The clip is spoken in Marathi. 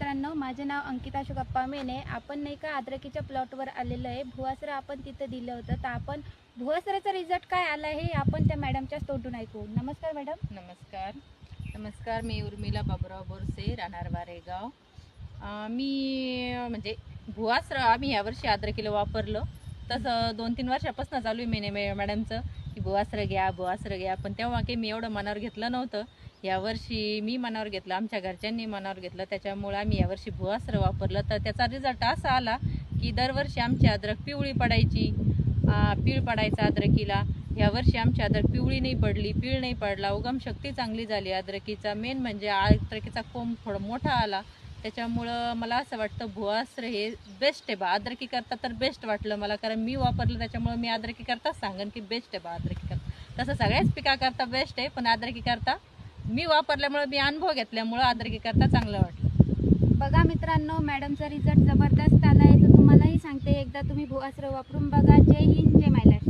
मित्रांनो, माझे नाव अंकिता अशोकप्पा मेने. आपण नाही का अद्रकीच्या प्लॉटवर आलेलो आहे. भुवासर आपण तिथं दिलं होतं, तर आपण भुवासराचा रिझल्ट काय आला हे आपण त्या मॅडमच्याच तोंडून ऐकू. नमस्कार मॅडम. नमस्कार. मी उर्मिला बाबुराव बोरसे, राहणार वारेगाव. मी म्हणजे भुवासर आम्ही यावर्षी अद्रकीला वापरलं. तसं 2-3 वर्षापासून चालू आहे मेने मॅडमचं की भुवासर घ्या, पण तेव्हा काही मी एवढं मनावर घेतलं नव्हतं. यावर्षी मी मनावर घेतलं, आमच्या घरच्यांनी मनावर घेतलं, त्याच्यामुळे आम्ही यावर्षी भुवासर वापरलं. तर त्याचा रिझल्ट असा आला की दरवर्षी आमची अद्रक पिवळी पडायची, पीळ पडायचा अद्रकीला. यावर्षी आमची अद्रक पिवळी नाही पडली, पीळ नाही पडला, उगम शक्ती चांगली झाली अद्रकीचा. मेन म्हणजे अद्रकीचा कोंब थोडा मोठा आला. त्याच्यामुळं मला असं वाटतं भुवासर हे बेस्ट आहे बा अद्रकी करता. तर बेस्ट वाटलं मला, कारण मी वापरलं, त्याच्यामुळे मी अद्रकी करताच सांगेन की बेस्ट आहे बा अद्रकी करता. तसं सगळ्याच पिकाकरता बेस्ट आहे, पण अद्रकी करता मी वापरल्यामुळे, मी अनुभव घेतल्यामुळं अद्रकी करता चांगलं वाटलं. बघा मित्रांनो, मॅडमचा रिझल्ट जबरदस्त आला आहे. तर तुम्हालाही सांगते, एकदा तुम्ही भुवासर वापरून बघा. जय हिंद, जय महाराष्ट्र.